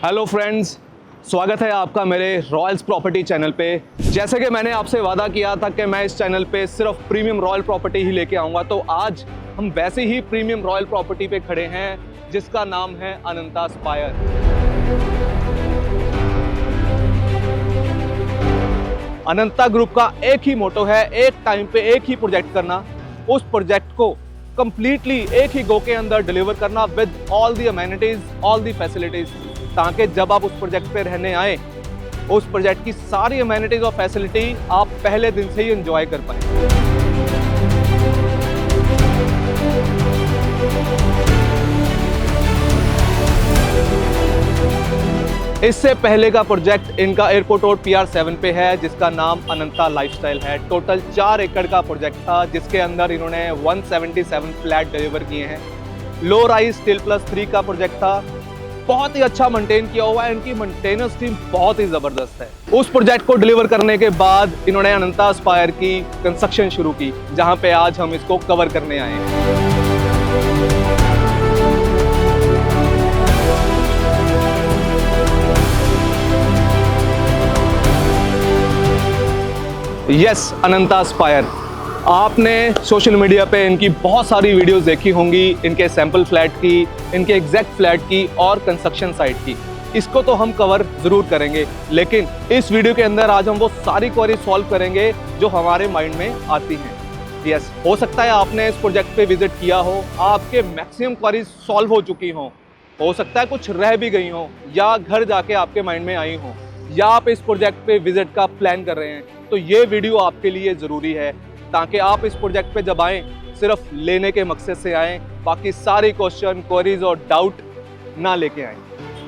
Hello friends, स्वागत है आपका मेरे रॉयल्स प्रॉपर्टी चैनल पे। जैसे कि मैंने आपसे वादा किया था कि मैं इस चैनल पे सिर्फ प्रीमियम रॉयल प्रॉपर्टी ही लेके आऊँगा, तो आज हम वैसे ही प्रीमियम रॉयल प्रॉपर्टी पे खड़े हैं जिसका नाम है अनंता स्पायर। अनंता ग्रुप का एक ही मोटो है, एक टाइम पे एक ही प्रोजेक्ट करना, उस प्रोजेक्ट को कंप्लीटली एक ही गो के अंदर डिलीवर करना with all the amenities, all the facilities, ताकि जब आप उस प्रोजेक्ट पे रहने आए, उस प्रोजेक्ट की सारी अमेनिटीज और फैसिलिटी आप पहले दिन से ही एंजॉय कर पाए। इससे पहले का प्रोजेक्ट इनका एयरपोर्ट रोड PR7 पे है, जिसका नाम अनंता लाइफस्टाइल है। टोटल 4 एकड़ का प्रोजेक्ट था, जिसके अंदर इन्होंने 177 फ्लैट डिलीवर किए हैं। लो राइज स्टील प्लस 3 का प्रोजेक्ट था, बहुत ही अच्छा मेंटेन किया हुआ है, इनकी मेंटेनेंस टीम बहुत ही जबरदस्त है। उस प्रोजेक्ट को डिलीवर करने के बाद इन्होंने अनंता स्पायर की कंस्ट्रक्शन शुरू की, जहां पे आज हम इसको कवर करने आए हैं। यस, अनंता स्पायर। आपने सोशल मीडिया पे इनकी बहुत सारी वीडियोस देखी होंगी, इनके सैंपल फ्लैट की, इनके एग्जैक्ट फ्लैट की और कंस्ट्रक्शन साइट की। इसको तो हम कवर जरूर करेंगे, लेकिन इस वीडियो के अंदर आज हम वो सारी क्वेरी सॉल्व करेंगे जो हमारे माइंड में आती हैं। यस, हो सकता है आपने इस प्रोजेक्ट पे विजिट किया हो, आपके मैक्सिमम क्वेरीज सॉल्व हो चुकी हो सकता है कुछ रह भी गई हो, या घर जाके आपके माइंड में आई हो, या आप इस प्रोजेक्ट पे विजिट का प्लान कर रहे हैं, तो ये वीडियो आपके लिए ज़रूरी है, ताकि आप इस प्रोजेक्ट पे जब आएँ सिर्फ लेने के मकसद से आएँ, बाकी सारे क्वेश्चन, क्वेरीज और डाउट ना लेके आएँ।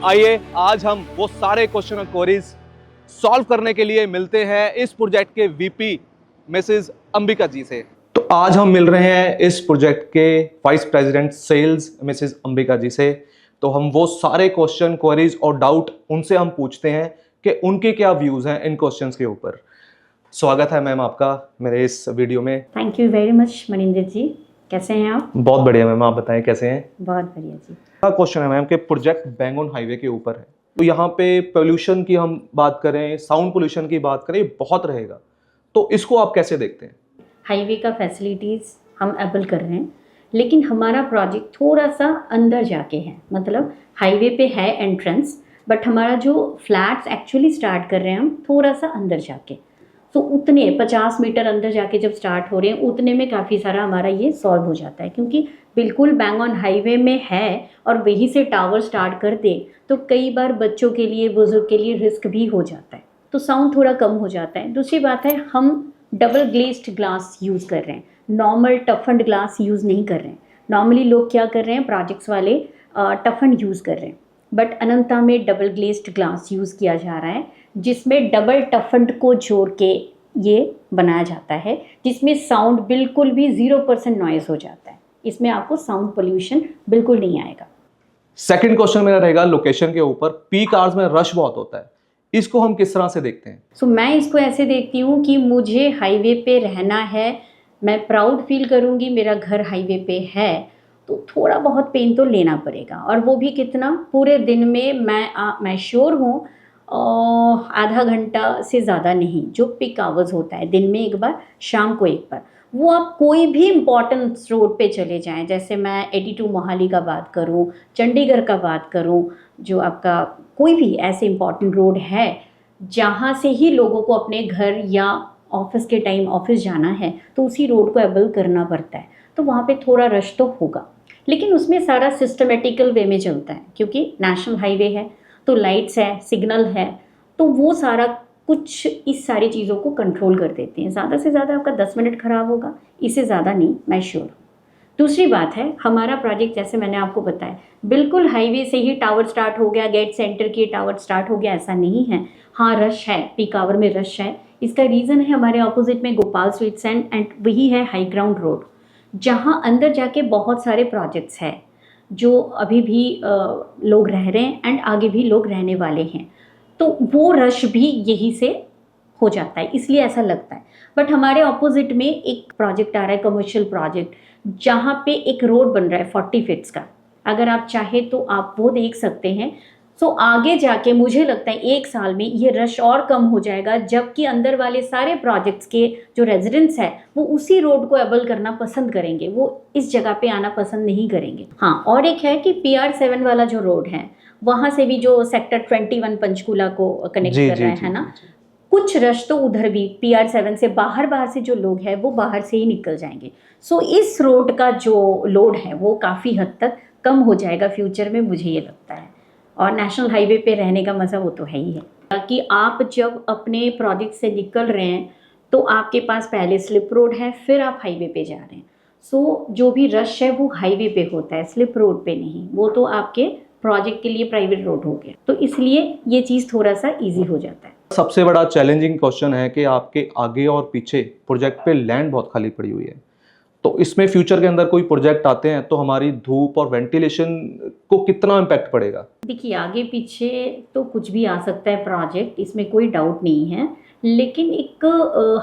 आइए आज हम वो सारे क्वेश्चन और क्वेरीज सॉल्व करने के लिए मिलते हैं इस प्रोजेक्ट के VP मिसेस अंबिका जी से। तो आज हम मिल रहे हैं इस प्रोजेक्ट के vice president sales Mrs Ambika ji से। तो हम वो सारे क्वेश्चन, क्वेरीज और डाउट उनसे हम पूछते हैं कि उनके क्या व्यूज़ हैं इन क्वेश्चंस के ऊपर। स्वागत है मैम आपका मेरे इस वीडियो में। Thank you very much Maninder ji, कैसे हैं आप? बहुत बढ़िया मैम, आप बताएं कैसे हैं? बहुत बढ़िया जी। क्वेश्चन है मैम कि प्रोजेक्ट बैंगन हाईवे के ऊपर है, तो यहाँ पे पोल्यूशन की हम बात करें, साउंड पोल्यूशन की बात करें, बहुत रहेगा, तो इसको आप कैसे देखते हैं? हाईवे का फैसिलिटीज़ हम एबल कर रहे हैं, लेकिन हमारा प्रोजेक्ट थोड़ा सा अंदर जाके है, मतलब हाईवे पे है एंट्रेंस, बट हमारा जो फ्लैट्स एक्चुअली स्टार्ट कर रहे हैं हम थोड़ा सा अंदर जाके, तो उतने 50 मीटर अंदर जाके जब स्टार्ट हो रहे हैं उतने में काफ़ी सारा हमारा ये सॉल्व हो जाता है, क्योंकि बिल्कुल बैंग ऑन हाईवे में है और वहीं से टावर स्टार्ट कर दे तो कई बार बच्चों के लिए, बुजुर्ग के लिए रिस्क भी हो जाता है, तो साउंड थोड़ा कम हो जाता है। दूसरी बात है, हम डबल ग्लेज्ड ग्लास यूज़ कर रहे हैं, नॉर्मल टफन्ड ग्लास यूज़ नहीं कर रहे हैं। नॉर्मली लोग क्या कर रहे हैं, प्रोजेक्ट्स वाले टफन्ड यूज़ कर रहे हैं, बट अनंता में डबल ग्लेज्ड ग्लास यूज़ किया जा रहा है, जिसमें डबल टफन्ड को जोड़ के ये बनाया जाता है, जिसमें साउंड बिल्कुल भी 0% नॉइज़ हो जाता है। इसमें आपको साउंड पोल्यूशन बिल्कुल नहीं आएगा। सेकंड क्वेश्चन मेरा रहेगा लोकेशन के ऊपर। पीक आवर्स में रश बहुत होता है, इसको हम किस तरह से देखते हैं? मैं इसको ऐसे देखती हूँ कि मुझे हाईवे पे रहना है, मैं प्राउड फील करूँगी मेरा घर हाईवे पे है, तो थोड़ा बहुत पेन तो लेना पड़ेगा, और वो भी कितना, पूरे दिन में मैं श्योर हूँ आधा घंटा से ज़्यादा नहीं, जो पिक आवर्स होता है दिन में एक बार, शाम को एक बार, वो आप कोई भी इम्पॉर्टेंट रोड पे चले जाएं, जैसे मैं 82 मोहाली का बात करूं, चंडीगढ़ का बात करूं, जो आपका कोई भी ऐसे इम्पॉर्टेंट रोड है जहाँ से ही लोगों को अपने घर या ऑफिस के टाइम ऑफिस जाना है, तो उसी रोड को एबल करना पड़ता है, तो वहाँ पे थोड़ा रश तो होगा, लेकिन उसमें सारा सिस्टमेटिकल वे में चलता है, क्योंकि नेशनल हाईवे है तो लाइट्स है, सिग्नल है, तो वो सारा कुछ इस सारी चीज़ों को कंट्रोल कर देते हैं। ज़्यादा से ज़्यादा आपका 10 मिनट ख़राब होगा, इससे ज़्यादा नहीं, मैं श्योर हूँ। दूसरी बात है, हमारा प्रोजेक्ट जैसे मैंने आपको बताया बिल्कुल हाईवे से ही टावर स्टार्ट हो गया, गेट सेंटर की टावर स्टार्ट हो गया, ऐसा नहीं है। हाँ, रश है, पीक आवर में रश है, इसका रीज़न है हमारे ऑपोजिट में गोपाल स्वीट्स एंड वही है हाई ग्राउंड रोड, जहाँ अंदर जाके बहुत सारे प्रोजेक्ट्स हैं जो अभी भी लोग रह रहे हैं एंड आगे भी लोग रहने वाले हैं, तो वो रश भी यही से हो जाता है, इसलिए ऐसा लगता है। बट हमारे ऑपोजिट में एक प्रोजेक्ट आ रहा है, कमर्शियल प्रोजेक्ट, जहाँ पे एक रोड बन रहा है 40 फीट्स का, अगर आप चाहे तो आप वो देख सकते हैं। सो आगे जाके मुझे लगता है 1 साल में ये रश और कम हो जाएगा, जबकि अंदर वाले सारे प्रोजेक्ट्स के जो रेजिडेंट्स हैं वो उसी रोड को एबल करना पसंद करेंगे, वो इस जगह पे आना पसंद नहीं करेंगे। हाँ, और एक है कि PR7 वाला जो रोड है वहाँ से भी जो सेक्टर 21 पंचकूला को कनेक्ट कर रहा है ना, कुछ रश तो उधर भी PR7 से बाहर से जो लोग हैं वो बाहर से ही निकल जाएंगे। सो इस रोड का जो लोड है वो काफ़ी हद तक कम हो जाएगा फ्यूचर में, मुझे ये लगता है। और नेशनल हाईवे पे रहने का मज़ा वो तो है ही है कि आप जब अपने प्रोजेक्ट से निकल रहे हैं तो आपके पास पहले स्लिप रोड है, फिर आप हाईवे पे जा रहे हैं। सो जो भी रश है वो हाईवे पे होता है, स्लिप रोड पे नहीं। वो तो आपके प्रोजेक्ट के लिए प्राइवेट रोड हो गया, तो इसलिए ये चीज़ थोड़ा सा ईजी हो जाता है। सबसे बड़ा चैलेंजिंग क्वेश्चन है कि आपके आगे और पीछे प्रोजेक्ट पे लैंड बहुत खाली पड़ी हुई है, तो इसमें फ्यूचर के अंदर कोई प्रोजेक्ट आते हैं तो हमारी धूप और वेंटिलेशन को कितना इम्पैक्ट पड़ेगा? देखिए, आगे पीछे तो कुछ भी आ सकता है प्रोजेक्ट, इसमें कोई डाउट नहीं है। लेकिन एक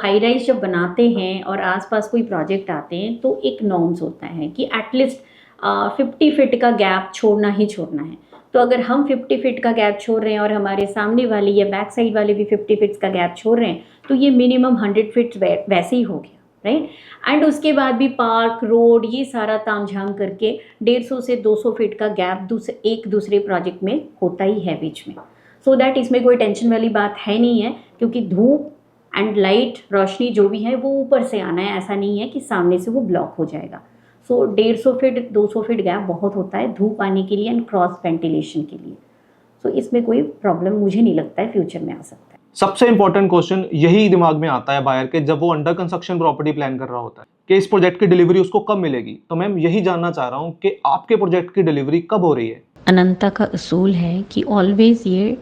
हाई राइज जब बनाते हैं और आसपास कोई प्रोजेक्ट आते हैं तो एक नॉर्म्स होता है कि एटलीस्ट 50 फीट का गैप छोड़ना ही छोड़ना है। तो अगर हम 50 फीट का गैप छोड़ रहे हैं और हमारे सामने वाले या बैक साइड वाले भी 50 फीट्स का गैप छोड़ रहे हैं, तो ये मिनिमम 100 फीट वैसे ही हो गया, राइट। एंड उसके बाद भी पार्क, रोड, ये सारा तामझाम करके 150 से 200 फीट का गैप एक दूसरे प्रोजेक्ट में होता ही है बीच में। सो दैट इसमें कोई टेंशन वाली बात है नहीं है, क्योंकि धूप एंड लाइट, रोशनी जो भी है वो ऊपर से आना है, ऐसा नहीं है कि सामने से वो ब्लॉक हो जाएगा। सो 150 फीट 200 फीट गैप बहुत होता है धूप आने के लिए एंड क्रॉस वेंटिलेशन के लिए। सो इसमें कोई प्रॉब्लम मुझे नहीं लगता है फ्यूचर में आ सकता है। सबसे इंपॉर्टेंट क्वेश्चन यही दिमाग में आता है बायर के, जब वो अंडर कंस्ट्रक्शन प्रॉपर्टी प्लान कर रहा होता है कि इस प्रोजेक्ट की डिलीवरी उसको कब मिलेगी। तो मैम यही जानना चाह रहा हूँ कि आपके प्रोजेक्ट की डिलीवरी कब हो रही है? अनंता का उसूल है कि ऑलवेज ये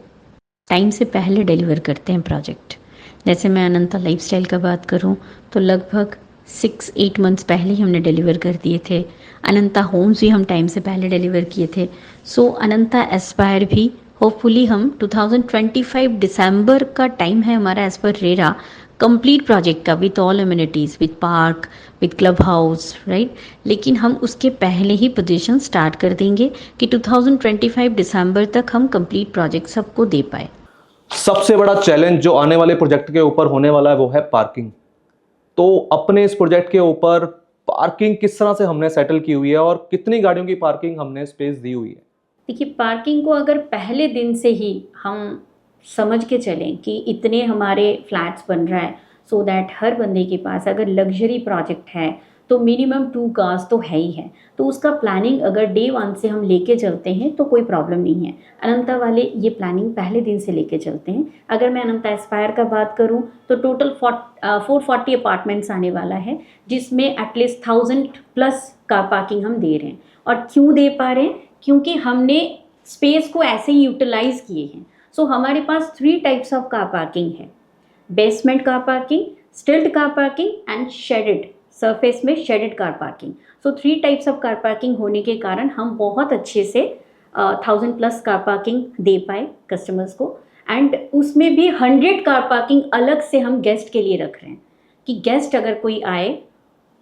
टाइम से पहले डिलीवर करते हैं प्रोजेक्ट। जैसे मैं अनंता लाइफस्टाइल का बात करूं तो लगभग 6-8 मंथ्स पहले ही हमने डिलीवर कर दिए थे। अनंता होम्स भी हम टाइम से पहले डिलीवर किए थे। सो अनंता एस्पायर भी होपफुली हम 2025 दिसंबर का टाइम है हमारा एज पर रेरा, कंप्लीट प्रोजेक्ट का with all amenities, with park, with club house, right. लेकिन हम उसके पहले ही पोजीशन स्टार्ट कर देंगे कि 2025 दिसंबर तक हम कंप्लीट प्रोजेक्ट सबको दे पाए। सबसे बड़ा चैलेंज जो आने वाले प्रोजेक्ट के ऊपर होने वाला है वो है पार्किंग। तो अपने इस प्रोजेक्ट के ऊपर पार्किंग किस तरह से हमने सेटल की हुई है और कितनी गाड़ियों की पार्किंग हमने स्पेस दी हुई है? देखिए, पार्किंग को अगर पहले दिन से ही हम समझ के चलें कि इतने हमारे फ्लैट्स बन रहा है, सो दैट हर बंदे के पास अगर लग्जरी प्रोजेक्ट है तो मिनिमम 2 कार्स तो है ही है। तो उसका प्लानिंग अगर डे 1 से हम लेके चलते हैं तो कोई प्रॉब्लम नहीं है। अनंता वाले ये प्लानिंग पहले दिन से लेके चलते हैं। अगर मैं अनंता एस्पायर का बात करूं तो टोटल 440 अपार्टमेंट्स आने वाला है, जिसमें एटलीस्ट 1000 प्लस कार पार्किंग हम दे रहे हैं। और क्यों दे पा रहे हैं? क्योंकि हमने स्पेस को ऐसे ही यूटिलाइज किए हैं। सो हमारे पास 3 टाइप्स ऑफ कार पार्किंग है: basement car parking, stilt car parking and shaded, surface में shaded car parking. So 3 types of car parking होने के कारण हम बहुत अच्छे से 1000 प्लस कार पार्किंग दे पाए कस्टमर्स को। एंड उसमें भी 100 कार पार्किंग अलग से हम गेस्ट के लिए रख रहे हैं कि गेस्ट अगर कोई आए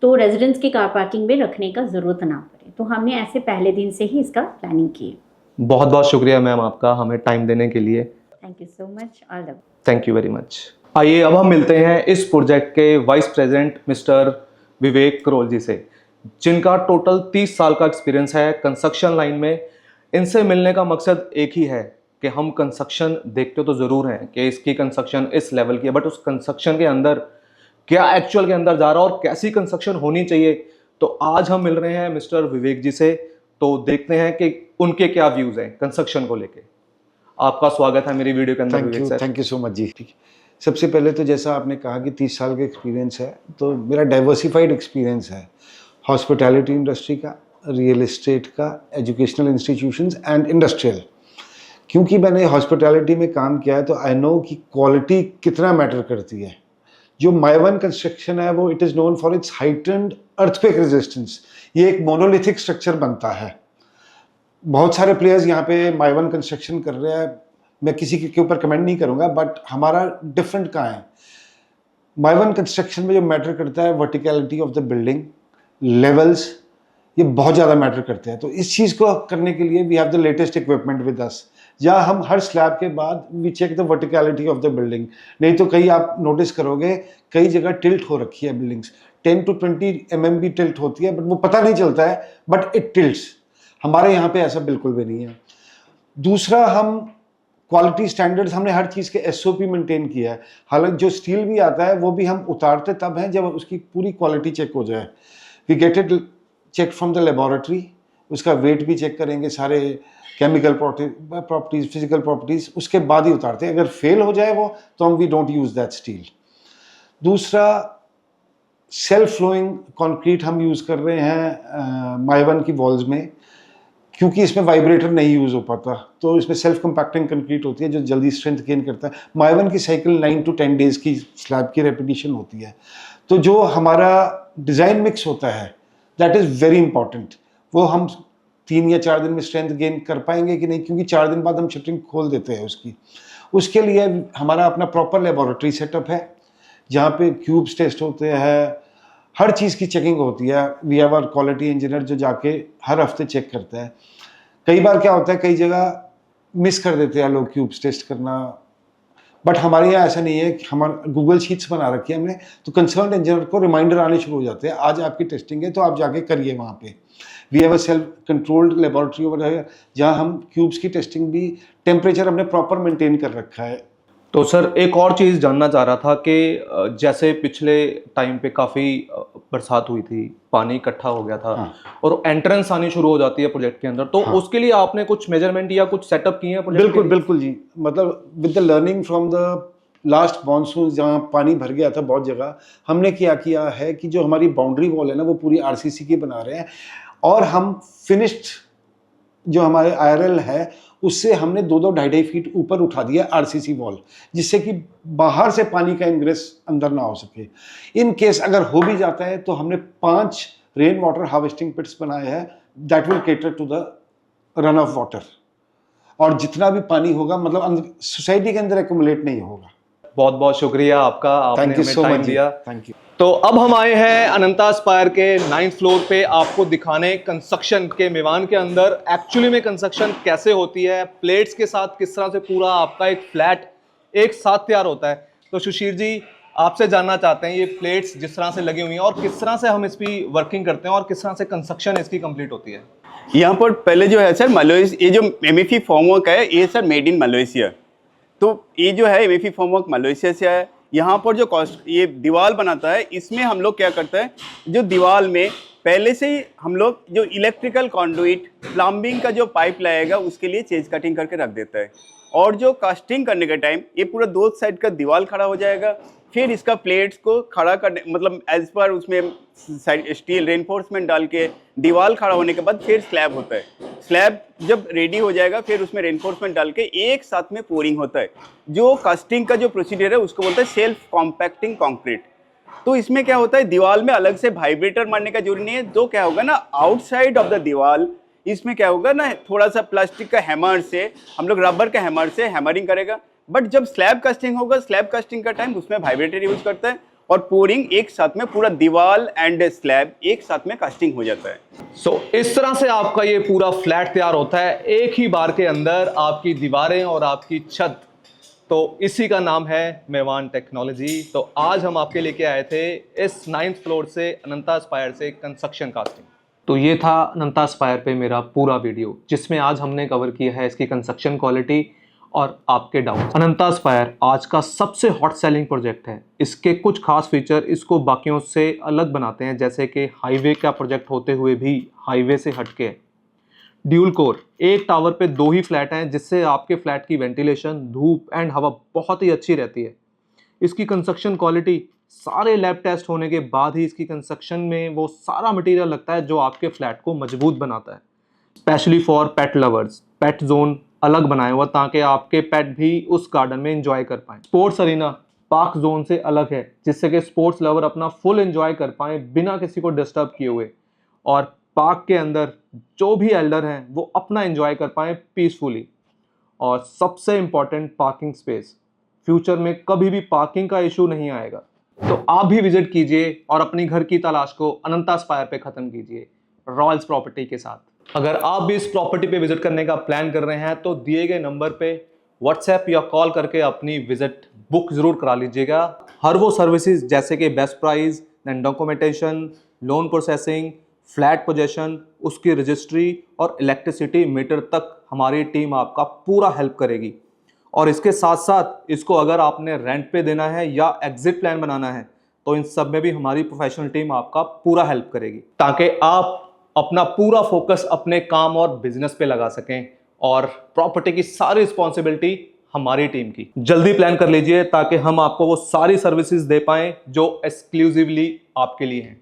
तो रेजिडेंट्स की कार पार्किंग में रखने का ज़रूरत ना पड़े। तो हमने ऐसे पहले दिन से ही इसका प्लानिंग की है। बहुत बहुत शुक्रिया मैम आपका हमें टाइम देने के लिए। Thank you so much. All the thank you very much. आइए अब हम मिलते हैं इस प्रोजेक्ट के वाइस प्रेसिडेंट मिस्टर विवेक करोल जी से, जिनका टोटल 30 साल का एक्सपीरियंस है कंस्ट्रक्शन लाइन में। इनसे मिलने का मकसद एक ही है कि हम कंस्ट्रक्शन देखते तो ज़रूर हैं कि इसकी कंस्ट्रक्शन इस लेवल की है, बट उस कंस्ट्रक्शन के अंदर क्या एक्चुअल के अंदर जा रहा है और कैसी कंस्ट्रक्शन होनी चाहिए। तो आज हम मिल रहे हैं मिस्टर विवेक जी से, तो देखते हैं कि उनके क्या व्यूज़ हैं कंस्ट्रक्शन को लेके। आपका स्वागत है मेरी वीडियो के अंदर Vivek sir. Thank you so much जी। ठीक है, सबसे पहले तो जैसा आपने कहा कि 30 साल का एक्सपीरियंस है, तो मेरा डाइवर्सिफाइड एक्सपीरियंस है हॉस्पिटैलिटी इंडस्ट्री का, रियल एस्टेट का, एजुकेशनल इंस्टीट्यूशंस एंड इंडस्ट्रियल। क्योंकि मैंने हॉस्पिटैलिटी में काम किया है तो आई नो कि क्वालिटी कितना मैटर करती है। जो माइवन कंस्ट्रक्शन है वो it is known for its heightened earthquake resistance. ये एक मोनोलिथिक स्ट्रक्चर बनता है। बहुत सारे प्लेयर्स यहाँ पे माइवन कंस्ट्रक्शन कर रहे हैं, मैं किसी के ऊपर कमेंट नहीं करूँगा, बट हमारा डिफरेंट कहाँ है। माइवन कंस्ट्रक्शन में जो मैटर करता है verticality of the building, levels, ये बहुत ज़्यादा मैटर करते हैं। तो इस चीज़ को करने के लिए we have the latest equipment with us, जहाँ हम हर स्लैब के बाद we check the verticality of the building. नहीं तो कई आप नोटिस करोगे कई जगह टिल्ट हो रखी है बिल्डिंग्स, 10 to 20 mm भी टिल्ट होती है, बट वो पता नहीं चलता है, बट इट टिल्ट्स। हमारे यहाँ पे ऐसा बिल्कुल भी नहीं है। दूसरा, हम क्वालिटी स्टैंडर्ड्स, हमने हर चीज़ के SOP मेंटेन किया है। हालांकि जो स्टील भी आता है वो भी हम उतारते तब हैं जब उसकी पूरी क्वालिटी चेक हो जाए। We get it check from the laboratory, उसका वेट भी चेक करेंगे, सारे केमिकल प्रॉपर्टीज, फिजिकल प्रॉपर्टीज, उसके बाद ही उतारते हैं। अगर फेल हो जाए वो तो हम we don't use that steel. दूसरा, सेल्फ फ्लोइंग कंक्रीट हम यूज़ कर रहे हैं माइवन की वॉल्स में, क्योंकि इसमें वाइब्रेटर नहीं यूज़ हो पाता, तो इसमें सेल्फ कंपैक्टिंग कंक्रीट होती है जो जल्दी स्ट्रेंथ गेन करता है। माइवन की साइकिल 9 to 10 डेज की स्लैब की रेपिटेशन होती है। तो जो हमारा डिज़ाइन मिक्स होता है दैट इज़ वेरी इंपॉर्टेंट। वो हम 3 या 4 दिन में स्ट्रेंथ गेन कर पाएंगे कि नहीं, क्योंकि 4 दिन बाद हम शटरिंग खोल देते हैं उसकी। उसके लिए हमारा अपना प्रॉपर लेबोरेटरी सेटअप है जहाँ पे क्यूब्स टेस्ट होते हैं, हर चीज़ की चेकिंग होती है। We have our quality engineer जो जाके हर हफ्ते चेक करता है। कई बार क्या होता है, कई जगह मिस कर देते हैं लोग क्यूब्स टेस्ट करना, बट हमारे यहाँ ऐसा नहीं है। कि हमारा गूगल शीट्स बना रखी है हमने, तो कंसर्न इंजीनियर को रिमाइंडर आने शुरू हो जाते हैं, आज आपकी टेस्टिंग है तो आप जाके करिए वहाँ पे। We have a self controlled laboratory over है जहाँ हम क्यूब्स की टेस्टिंग भी, टेम्परेचर हमने प्रॉपर मेंटेन कर रखा है। तो सर एक और चीज़ जानना चाह रहा था कि जैसे पिछले टाइम पे काफ़ी बरसात हुई थी, पानी इकट्ठा हो गया था, हाँ। और एंट्रेंस आनी शुरू हो जाती है प्रोजेक्ट के अंदर, तो हाँ। उसके लिए आपने कुछ मेजरमेंट या कुछ सेटअप किए हैं प्रोजेक्ट बिल्कुल के लिए? बिल्कुल जी, मतलब with the learning from the last monsoon जहाँ पानी भर गया था बहुत जगह, हमने क्या किया है कि जो हमारी बाउंड्री वॉल है ना वो पूरी RCC की बना रहे हैं, और हम फिनिश्ड जो हमारे IRL है उससे हमने 2-2, 2.5 फीट ऊपर उठा दिया RCC वॉल, जिससे कि बाहर से पानी का इंग्रेस अंदर ना हो सके। इन केस अगर हो भी जाता है तो हमने 5 रेन वाटर हार्वेस्टिंग पिट्स बनाए हैं that will cater to the run off water, और जितना भी पानी होगा मतलब सोसाइटी के अंदर एक्यूमुलेट नहीं होगा। बहुत बहुत शुक्रिया आपका, आपने थैंक यू हमें सो टाइम मच, दिया। Thank you. तो अब हम आए हैं अनंता स्पायर के 9th फ्लोर पे आपको दिखाने कंस्ट्रक्शन के मेवान के अंदर एक्चुअली में कंस्ट्रक्शन कैसे होती है, प्लेट्स के साथ किस तरह से पूरा आपका एक फ्लैट एक साथ तैयार होता है। तो सुशीर जी, आपसे जानना चाहते हैं ये प्लेट्स जिस तरह से लगी हुई हैं और किस तरह से हम इसकी वर्किंग करते हैं और किस तरह से कंस्ट्रक्शन इसकी कंप्लीट होती है। यहाँ पर पहले जो है सर मलेशिया, ये जो MFE फॉर्मवर्क है ये सर मेड इन मलेशिया। तो ये जो है MFE फॉर्मवर्क मलेशिया से है। यहाँ पर जो ये दीवार बनाता है इसमें हम लोग क्या करते हैं, जो दीवार में पहले से ही हम लोग जो इलेक्ट्रिकल कॉन्डुइट प्लम्बिंग का जो पाइप लगाएगा उसके लिए चेज कटिंग करके रख देता है, और जो कास्टिंग करने के टाइम ये पूरा 2 साइड का दीवार खड़ा हो जाएगा। फिर इसका प्लेट्स को खड़ा करने मतलब एज पर उसमें स्टील रेनफोर्समेंट डाल के दीवार खड़ा होने के बाद फिर स्लैब होता है। स्लैब जब रेडी हो जाएगा फिर उसमें रेनफोर्समेंट डाल के एक साथ में पोरिंग होता है। जो कास्टिंग का जो प्रोसीजर है उसको बोलते हैं सेल्फ कॉम्पैक्टिंग कंक्रीट। तो इसमें क्या होता है, दीवार में अलग से वाइब्रेटर मारने का जरूरी नहीं है। जो क्या होगा ना, आउटसाइड ऑफ द दीवार इसमें क्या होगा ना, थोड़ा सा प्लास्टिक का हैमर से हम लोग रबर का हैमर से हैमरिंग करेगा। बट जब स्लैब कास्टिंग होगा, स्लैब कास्टिंग का टाइम उसमें वाइब्रेटर यूज करता है और पोरिंग एक साथ में पूरा दीवार एंड स्लैब एक साथ में कास्टिंग हो जाता है। सो इस तरह से आपका ये पूरा फ्लैट तैयार होता है एक ही बार के अंदर, आपकी दीवारें और आपकी छत। तो इसी का नाम है मेवान टेक्नोलॉजी। तो आज हम आपके लेके आए थे इस 9th फ्लोर से अनंता स्पायर से कंस्ट्रक्शन कास्टिंग। तो ये था अनंता स्पायर पे मेरा पूरा वीडियो, जिसमें आज हमने कवर किया है इसकी कंस्ट्रक्शन क्वालिटी और आपके डाउट। अनंता स्पायर आज का सबसे हॉट सेलिंग प्रोजेक्ट है। इसके कुछ खास फीचर इसको बाकियों से अलग बनाते हैं, जैसे कि हाईवे का प्रोजेक्ट होते हुए भी हाईवे से हटके है। ड्यूल कोर, एक टावर पे 2 ही फ्लैट हैं, जिससे आपके फ्लैट की वेंटिलेशन, धूप एंड हवा बहुत ही अच्छी रहती है। इसकी कंस्ट्रक्शन क्वालिटी, सारे लैब टेस्ट होने के बाद ही इसकी कंस्ट्रक्शन में वो सारा मटेरियल लगता है जो आपके फ्लैट को मजबूत बनाता है। Specially for pet lovers, pet zone अलग बनाया हुआ ताकि आपके पेट भी उस गार्डन में एंजॉय कर पाएं। स्पोर्ट्स अरीना पार्क जोन से अलग है, जिससे कि स्पोर्ट्स लवर अपना फुल एंजॉय कर पाएं बिना किसी को डिस्टर्ब किए हुए, और पार्क के अंदर जो भी एल्डर हैं वो अपना एंजॉय कर पाएं पीसफुली। और सबसे इम्पॉर्टेंट, पार्किंग स्पेस। फ्यूचर में कभी भी पार्किंग का इशू नहीं आएगा। तो आप भी विजिट कीजिए और अपनी घर की तलाश को अनंता स्पायर पे खत्म कीजिए रॉयल्स प्रॉपर्टी के साथ। अगर आप भी इस प्रॉपर्टी पे विजिट करने का प्लान कर रहे हैं तो दिए गए नंबर पे व्हाट्सएप या कॉल करके अपनी विजिट बुक जरूर करा लीजिएगा। हर वो सर्विसेज जैसे कि best price, then documentation, loan processing, flat possession, उसकी रजिस्ट्री और इलेक्ट्रिसिटी मीटर तक हमारी टीम आपका पूरा हेल्प करेगी। और इसके साथ साथ इसको अगर आपने रेंट पे देना है या एग्जिट प्लान बनाना है तो इन सब में भी हमारी प्रोफेशनल टीम आपका पूरा हेल्प करेगी, ताकि आप अपना पूरा फोकस अपने काम और बिजनेस पे लगा सकें और प्रॉपर्टी की सारी रिस्पॉन्सिबिलिटी हमारी टीम की। जल्दी प्लान कर लीजिए ताकि हम आपको वो सारी सर्विसेज दे पाएं जो एक्सक्लूसिवली आपके लिए हैं।